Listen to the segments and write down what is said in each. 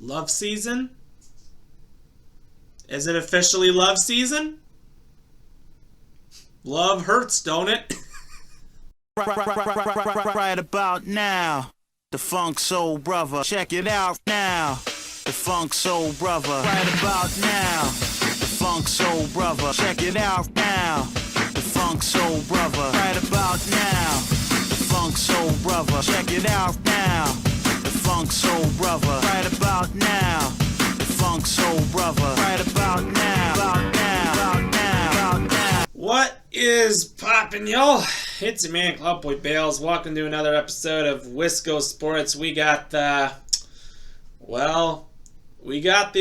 Love season? Is it officially love season? Love hurts, don't it? Right about now, the Funk Soul Brother. Check it out now, the Funk Soul Brother. Right about now, the Funk Soul Brother. Check it out now, the Funk Soul Brother. Right about now, the Funk Soul Brother. Check it out now, the Funk Soul Brother. Right about now, the Funk Soul Brother. Right about now, about now, about now, about now. What is poppin', y'all? It's your man, Clubboy Bales. Welcome to another episode of Wisco Sports. We got the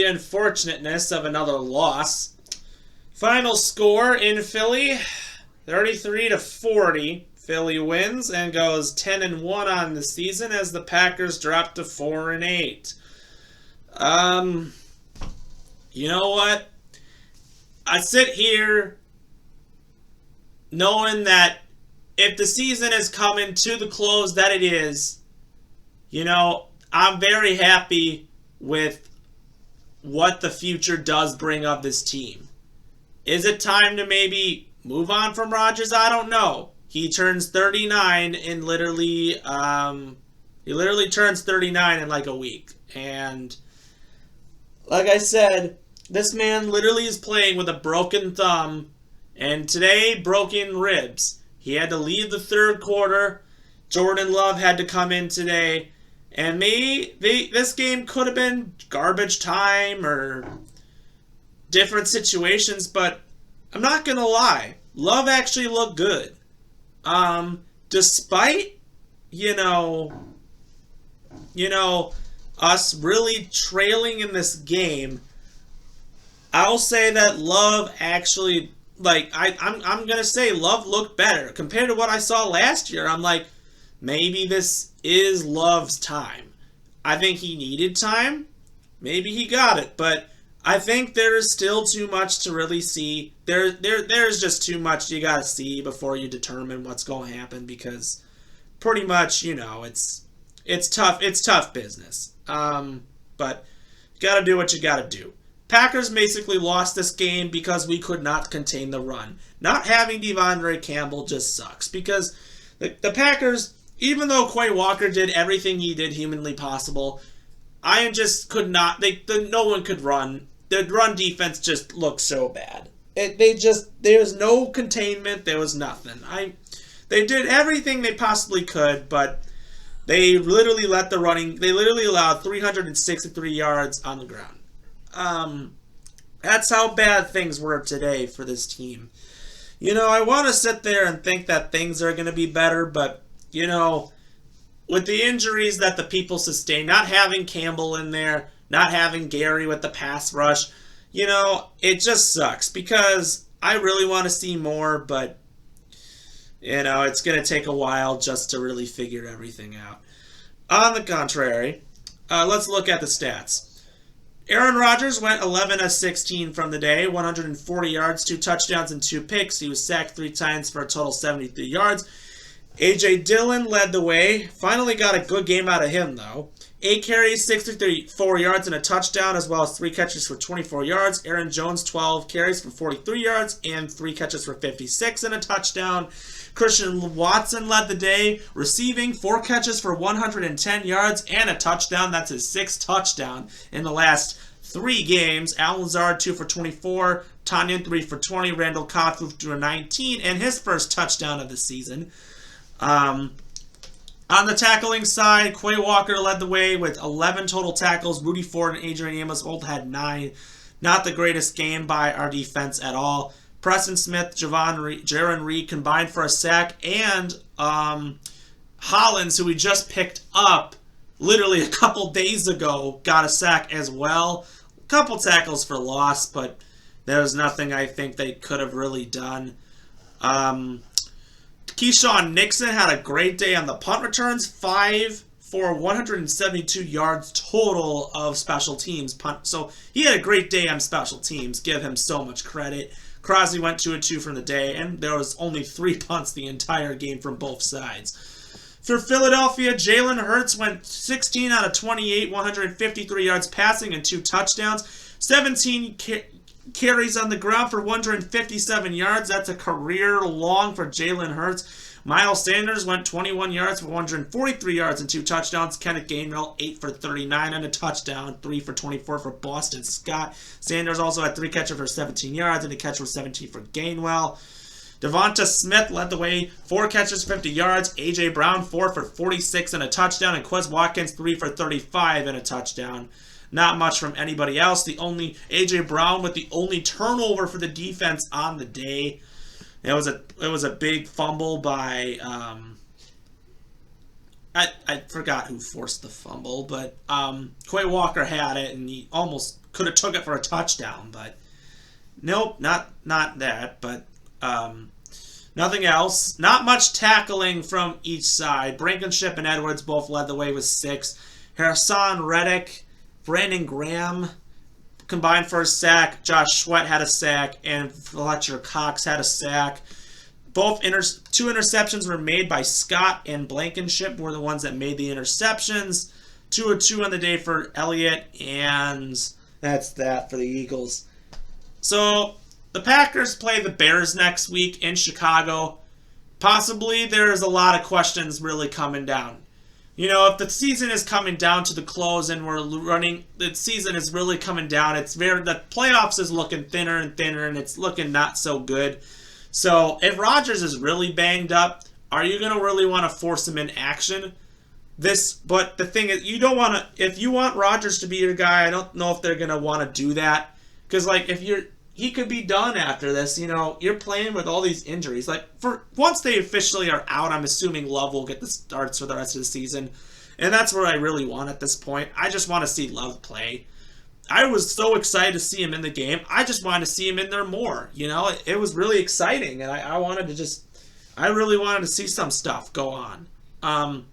unfortunateness of another loss. Final score in Philly, 33-40. Philly wins and goes 10-1 on the season as the Packers drop to 4-8. You know what? I sit here knowing that if the season is coming to the close that it is, you know, I'm very happy with what the future does bring of this team. Is it time to maybe move on from Rodgers? I don't know. He turns 39 in literally turns 39 in like a week. And like I said, this man literally is playing with a broken thumb and today broken ribs. He had to leave the third quarter. Jordan Love had to come in today. And this game could have been garbage time or different situations, but I'm not going to lie. Love actually looked good. Despite, us really trailing in this game, I'll say that Love actually, I'm going to say Love looked better. Compared to what I saw last year, I'm like, maybe this is Love's time. I think he needed time. Maybe he got it, but I think there is still too much to really see. There's just too much you got to see before you determine what's going to happen because pretty much, it's tough. It's tough business. But you got to do what you got to do. Packers basically lost this game because we could not contain the run. Not having Devondre Campbell just sucks because the Packers, even though Quay Walker did everything he did humanly possible, I just could not. No one could run. The run defense just looked so bad. There's no containment. There was nothing. They did everything they possibly could, but they literally They literally allowed 363 yards on the ground. That's how bad things were today for this team. I want to sit there and think that things are going to be better, but, with the injuries that the people sustain, not having Campbell in there, not having Gary with the pass rush, it just sucks because I really want to see more, but, it's going to take a while just to really figure everything out. On the contrary, let's look at the stats. Aaron Rodgers went 11-16 from the day, 140 yards, 2 touchdowns, and 2 picks. He was sacked 3 times for a total 73 yards. A.J. Dillon led the way. Finally got a good game out of him, though. 8 carries, 64 yards, and a touchdown, as well as 3 catches for 24 yards. Aaron Jones, 12 carries for 43 yards, and 3 catches for 56 and a touchdown. Christian Watson led the day, receiving 4 catches for 110 yards and a touchdown. That's his 6th touchdown in the last 3 games. Al Lazard, 2 for 24. Tanyan, 3 for 20. Randall Cobb, 2 for 19, and his first touchdown of the season. On the tackling side, Quay Walker led the way with 11 total tackles. Rudy Ford and Adrian Amos both had 9. Not the greatest game by our defense at all. Preston Smith, Jaron Reed combined for a sack, and Hollins, who we just picked up literally a couple days ago, got a sack as well. A couple tackles for loss, but there was nothing I think they could have really done. Keyshawn Nixon had a great day on the punt returns, 5 for 172 yards total of special teams punt. So he had a great day on special teams. Give him so much credit. Crosby went 2-2 from the day, and there was only 3 punts the entire game from both sides. For Philadelphia, Jalen Hurts went 16 out of 28, 153 yards passing and 2 touchdowns. 17 carries on the ground for 157 yards. That's a career long for Jalen Hurts. Miles Sanders went 21 yards for 143 yards and 2 touchdowns. Kenneth Gainwell, 8 for 39 and a touchdown. 3 for 24 for Boston Scott. Sanders also had 3 catches for 17 yards and a catch for 17 for Gainwell. Devonta Smith led the way, 4 catches, 50 yards. A.J. Brown, 4 for 46 and a touchdown. And Quez Watkins, 3 for 35 and a touchdown. Not much from anybody else. A.J. Brown with the only turnover for the defense on the day. It was a big fumble by I forgot who forced the fumble, but Quay Walker had it and he almost could have took it for a touchdown, but nope, not that, but nothing else. Not much tackling from each side. Blankenship and Edwards both led the way with 6. Hassan Reddick, Brandon Graham combined for a sack. Josh Sweat had a sack, and Fletcher Cox had a sack. Both 2 interceptions were made by Scott and Blankenship were the ones that made the interceptions. 2 of 2 on the day for Elliott, and that's that for the Eagles. So the Packers play the Bears next week in Chicago. Possibly there's a lot of questions really coming down. You know, if the season is coming down to the close and the season is really coming down, the playoffs is looking thinner and thinner, and it's looking not so good. So if Rodgers is really banged up, are you going to really want to force him in action? But the thing is, you don't want to. If you want Rodgers to be your guy, I don't know if they're going to want to do that, because like he could be done after this. You know, you're playing with all these injuries. Like, once they officially are out, I'm assuming Love will get the starts for the rest of the season. And that's what I really want at this point. I just want to see Love play. I was so excited to see him in the game. I just wanted to see him in there more. You know, it was really exciting. And I really wanted to see some stuff go on.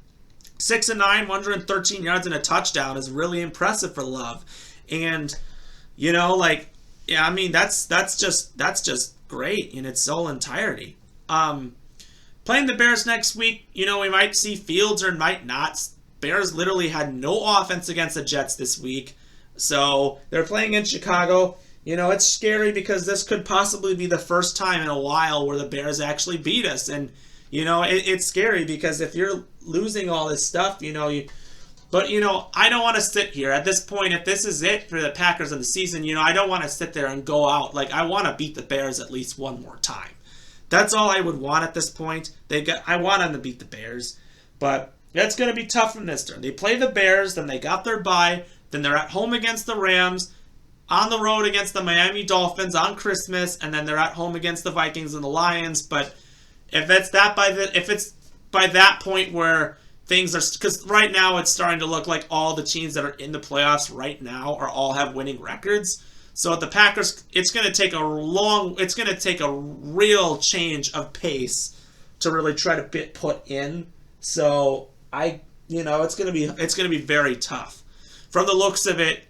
6 and 9, 113 yards and a touchdown is really impressive for Love. And, you know, like, yeah, I mean, that's just great in its whole entirety. Playing the Bears next week, you know, we might see Fields or might not. Bears literally had no offense against the Jets this week. So they're playing in Chicago. You know, it's scary because this could possibly be the first time in a while where the Bears actually beat us. And, you know, it's scary because if you're losing all this stuff, you know, But, you know, I don't want to sit here. At this point, if this is it for the Packers of the season, you know, I don't want to sit there and go out. Like, I want to beat the Bears at least one more time. That's all I would want at this point. I want them to beat the Bears. But that's going to be tough from this turn. They play the Bears, then they got their bye, then they're at home against the Rams, on the road against the Miami Dolphins on Christmas, and then they're at home against the Vikings and the Lions. But if it's by that point where things are, because right now it's starting to look like all the teams that are in the playoffs right now all have winning records. So at the Packers, it's going to take a real change of pace to really try to put in. So it's going to be very tough. From the looks of it,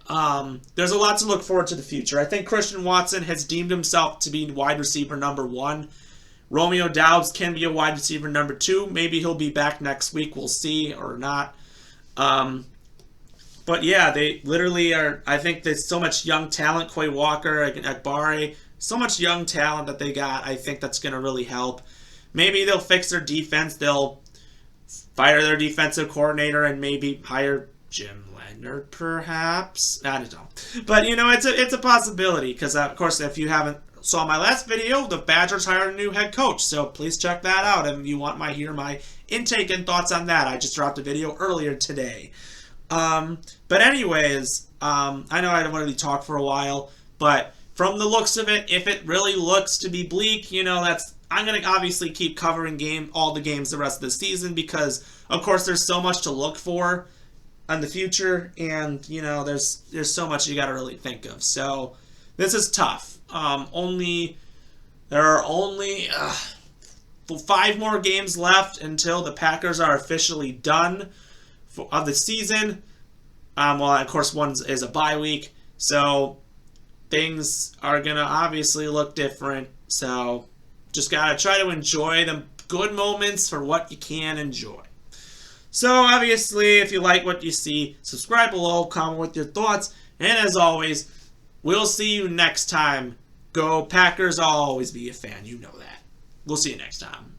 there's a lot to look forward to the future. I think Christian Watson has deemed himself to be wide receiver number 1. Romeo Doubs can be a wide receiver number 2. Maybe he'll be back next week. We'll see or not. But yeah, they literally are. I think there's so much young talent. Quay Walker, Akbari, so much young talent that they got. I think that's going to really help. Maybe they'll fix their defense. They'll fire their defensive coordinator and maybe hire Jim Leonard, perhaps. I don't know. But, you know, it's a possibility because, of course, if you haven't saw my last video, the Badgers hired a new head coach, so please check that out if you want hear my intake and thoughts on that. I just dropped a video earlier today. But anyways, I know I don't want to talk for a while, but from the looks of it, if it really looks to be bleak, you know, I'm going to obviously keep covering all the games the rest of the season because, of course, there's so much to look for in the future, and, you know, there's so much you got to really think of. So this is tough. There are only 5 more games left until the Packers are officially done of the season. Well, of course, one is a bye week, so things are going to obviously look different. So just got to try to enjoy the good moments for what you can enjoy. So obviously, if you like what you see, subscribe below, comment with your thoughts, and as always, we'll see you next time. Go Packers, I'll always be a fan, you know that. We'll see you next time.